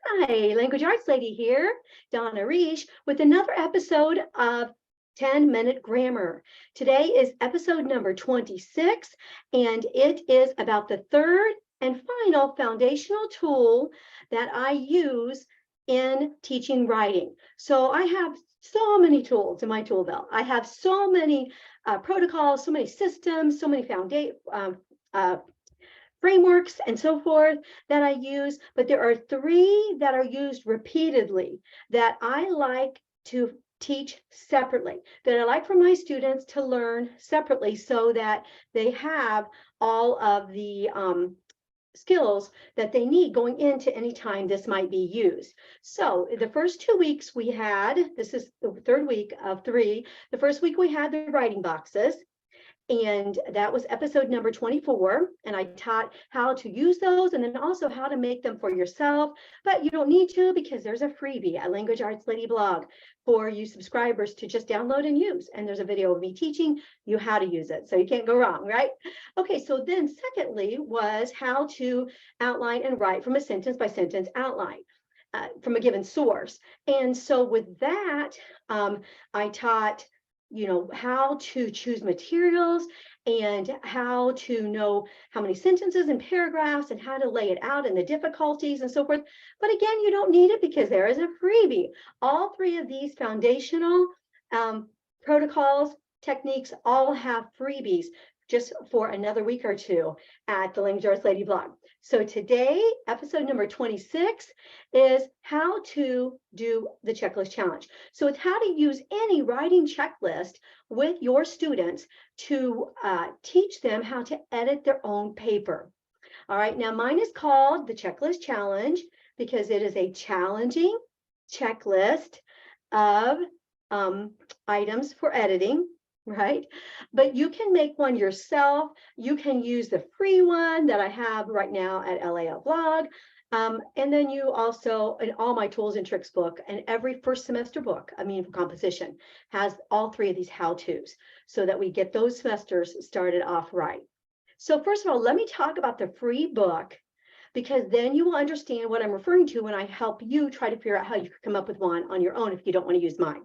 Hi, Language Arts Lady here, Donna Reish, with another episode of 10-Minute Grammar. Today is episode number 26, and it is about the third and final foundational tool that I use in teaching writing. So I have so many tools in my tool belt. I have so many protocols, so many systems, so many frameworks and so forth that I use, but there are three that are used repeatedly that I like to teach separately, that I like for my students to learn separately so that they have all of the skills that they need going into any time this might be used. So the first 2 weeks we had, this is the third week of 3, the first week we had the writing boxes, and that was episode number 24. And I taught how to use those and then also how to make them for yourself. But you don't need to, because there's a freebie at Language Arts Lady blog for you subscribers to just download and use. And there's a video of me teaching you how to use it. So you can't go wrong, right? Okay, so then secondly was how to outline and write from a sentence by sentence outline. From a given source. And so with that, I taught how to choose materials and how to know how many sentences and paragraphs and how to lay it out and the difficulties and so forth. But again, you don't need it because there is a freebie. All three of these foundational protocols, techniques, all have freebies just for another week or two at the Language Arts Lady blog. So today, episode number 26 is how to do the checklist challenge. So it's how to use any writing checklist with your students to teach them how to edit their own paper. All right, now mine is called the checklist challenge because it is a challenging checklist of items for editing. Right? But you can make one yourself. You can use the free one that I have right now at LAL blog. And then you also, in all my tools and tricks book, and every first semester book, for composition, has all three of these how-tos so that we get those semesters started off right. So first of all, let me talk about the free book, because then you will understand what I'm referring to when I help you try to figure out how you can come up with one on your own if you don't want to use mine.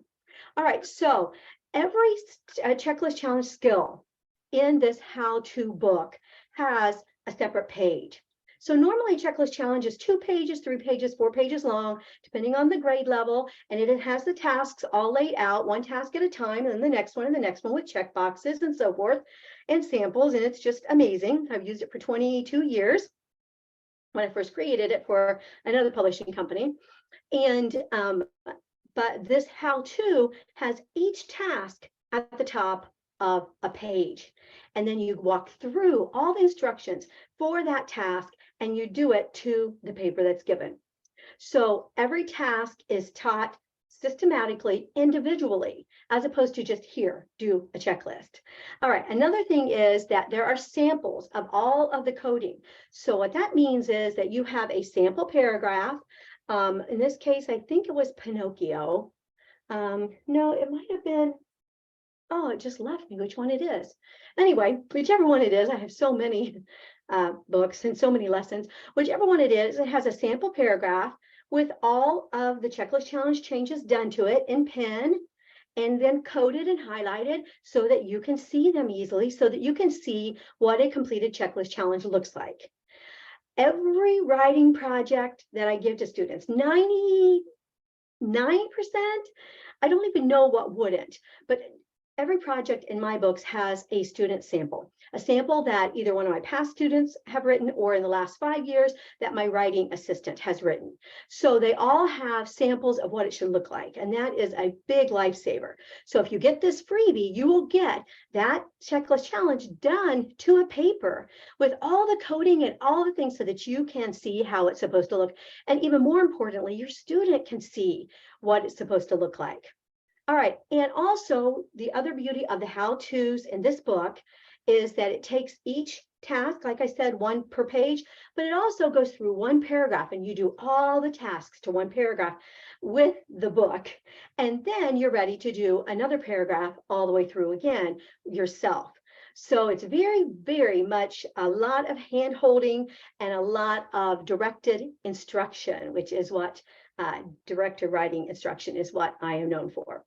All right, so every checklist challenge skill in this how-to book has a separate page. So normally checklist challenge is 2 pages, 3 pages, 4 pages long, depending on the grade level, and it has the tasks all laid out, one task at a time, and then the next one, and the next one with check boxes and so forth, and samples, and it's just amazing. I've used it for 22 years when I first created it for another publishing company. And but this how-to has each task at the top of a page. And then you walk through all the instructions for that task and you do it to the paper that's given. So every task is taught systematically, individually, as opposed to just here, do a checklist. All right, another thing is that there are samples of all of the coding. So what that means is that you have a sample paragraph. In this case, I think it was Pinocchio. No, it might have been, oh, it just left me which one it is. Anyway, whichever one it is, I have so many books and so many lessons. Whichever one it is, it has a sample paragraph with all of the checklist challenge changes done to it in pen and then coded and highlighted so that you can see them easily, so that you can see what a completed checklist challenge looks like. Every writing project that I give to students, 99%, I don't even know what wouldn't, but every project in my books has a student sample, a sample that either one of my past students have written or in the last 5 years that my writing assistant has written. So they all have samples of what it should look like. And that is a big lifesaver. So if you get this freebie, you will get that checklist challenge done to a paper with all the coding and all the things so that you can see how it's supposed to look. And even more importantly, your student can see what it's supposed to look like. All right, and also the other beauty of the how-tos in this book is that it takes each task, like I said, one per page, but it also goes through one paragraph and you do all the tasks to one paragraph with the book. And then you're ready to do another paragraph all the way through again yourself. So it's very, very much a lot of hand holding and a lot of directed instruction, which is what directed writing instruction is what I am known for.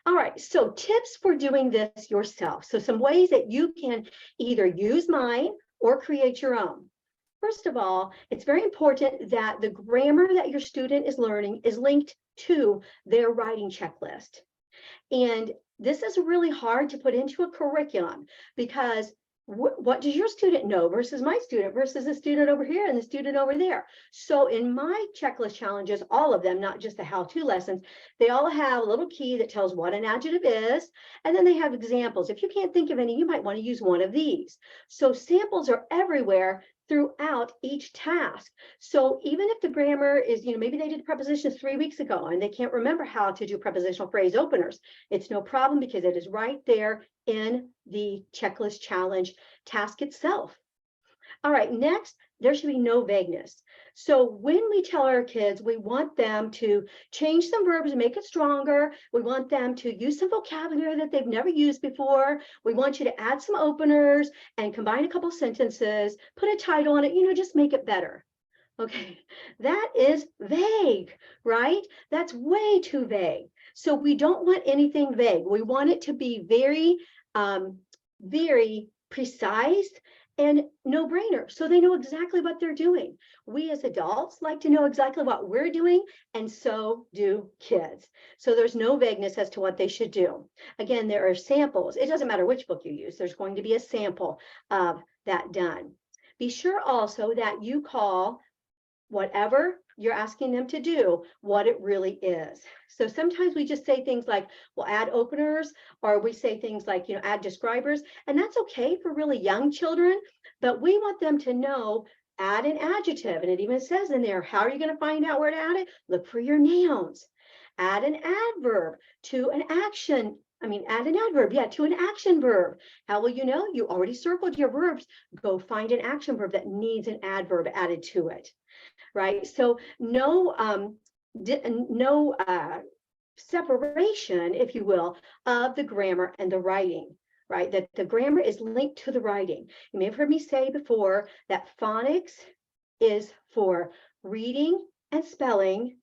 All right, so tips for doing this yourself. So some ways that you can either use mine or create your own. First of all, it's very important that the grammar that your student is learning is linked to their writing checklist. And this is really hard to put into a curriculum because what does your student know versus my student versus the student over here and the student over there? So in my checklist challenges, all of them, not just the how-to lessons, they all have a little key that tells what an adjective is, and then they have examples. If you can't think of any, you might want to use one of these. So samples are everywhere throughout each task. So even if the grammar is, maybe they did prepositions 3 weeks ago and they can't remember how to do prepositional phrase openers, it's no problem because it is right there in the checklist challenge task itself. All right, next, there should be no vagueness. So when we tell our kids, we want them to change some verbs and make it stronger. We want them to use some vocabulary that they've never used before. We want you to add some openers and combine a couple sentences, put a title on it, just make it better. Okay, that is vague, right? That's way too vague. So we don't want anything vague. We want it to be very, very precise and no-brainer, so they know exactly what they're doing. We as adults like to know exactly what we're doing, and so do kids. So there's no vagueness as to what they should do. Again, there are samples. It doesn't matter which book you use. There's going to be a sample of that done. Be sure also that you call whatever you're asking them to do what it really is. So sometimes we just say things like, we'll add openers, or we say things like, add describers, and that's okay for really young children, but we want them to know, add an adjective, and it even says in there, how are you going to find out where to add it? Look for your nouns. Add an adverb to an action. Add an adverb, to an action verb. How will you know? You already circled your verbs. Go find an action verb that needs an adverb added to it. Right? So no separation, if you will, of the grammar and the writing, right? That the grammar is linked to the writing. You may have heard me say before that phonics is for reading and spelling,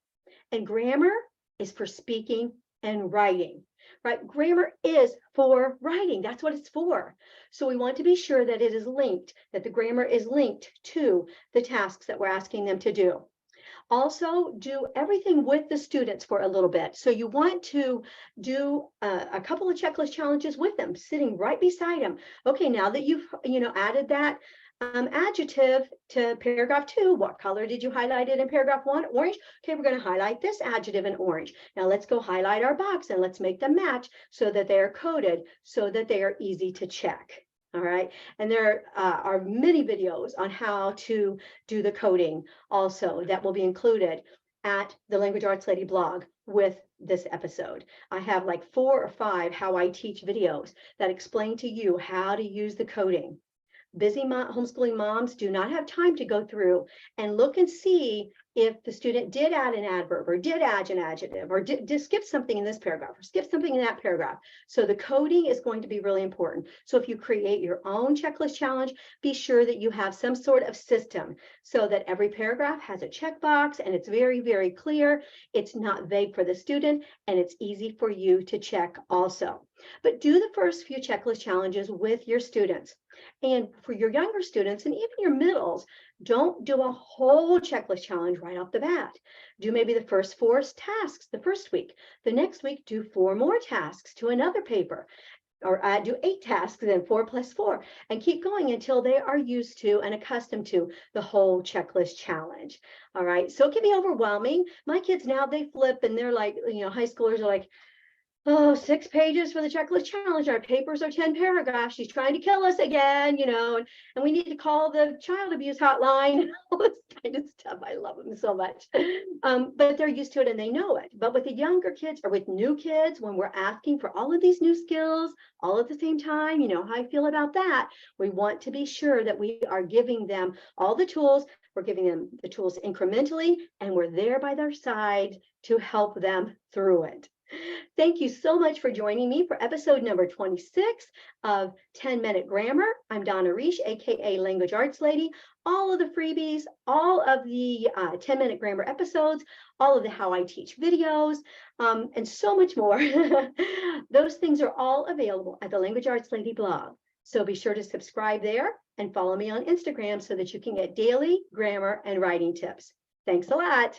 and grammar is for speaking and writing. Right? Grammar is for writing. That's what it's for. So we want to be sure that it is linked, that the grammar is linked to the tasks that we're asking them to do. Also, do everything with the students for a little bit. So you want to do a couple of checklist challenges with them, sitting right beside them. Okay, now that you've added that adjective to paragraph 2, what color did you highlight it in paragraph 1? Orange. Okay, we're going to highlight this adjective in orange. Now let's go highlight our box and let's make them match so that they are coded, so that they are easy to check. All right, and there are many videos on how to do the coding also that will be included at the Language Arts Lady blog with this episode. I have like 4 or 5 how I teach videos that explain to you how to use the coding. Busy homeschooling moms do not have time to go through and look and see if the student did add an adverb or did add an adjective or did skip something in this paragraph or skip something in that paragraph. So the coding is going to be really important. So if you create your own checklist challenge, be sure that you have some sort of system so that every paragraph has a checkbox and it's very, very clear. It's not vague for the student and it's easy for you to check also. But do the first few checklist challenges with your students. And for your younger students and even your middles, don't do a whole checklist challenge right off the bat. Do maybe the first 4 tasks the first week. The next week, do 4 more tasks to another paper. Or do 8 tasks, then 4 plus 4, and keep going until they are used to and accustomed to the whole checklist challenge. All right, so it can be overwhelming. My kids now, they flip and they're like, high schoolers are like, oh, 6 pages for the checklist challenge. Our papers are 10 paragraphs. She's trying to kill us again, and we need to call the child abuse hotline, all this kind of stuff. I love them so much. But they're used to it and they know it. But with the younger kids or with new kids, when we're asking for all of these new skills all at the same time, you know how I feel about that. We want to be sure that we are giving them all the tools. We're giving them the tools incrementally, and we're there by their side to help them through it. Thank you so much for joining me for episode number 26 of 10-Minute Grammar. I'm Donna Reish, aka Language Arts Lady. All of the freebies, all of the 10-Minute Grammar episodes, all of the How I Teach videos, and so much more. Those things are all available at the Language Arts Lady blog. So be sure to subscribe there and follow me on Instagram so that you can get daily grammar and writing tips. Thanks a lot.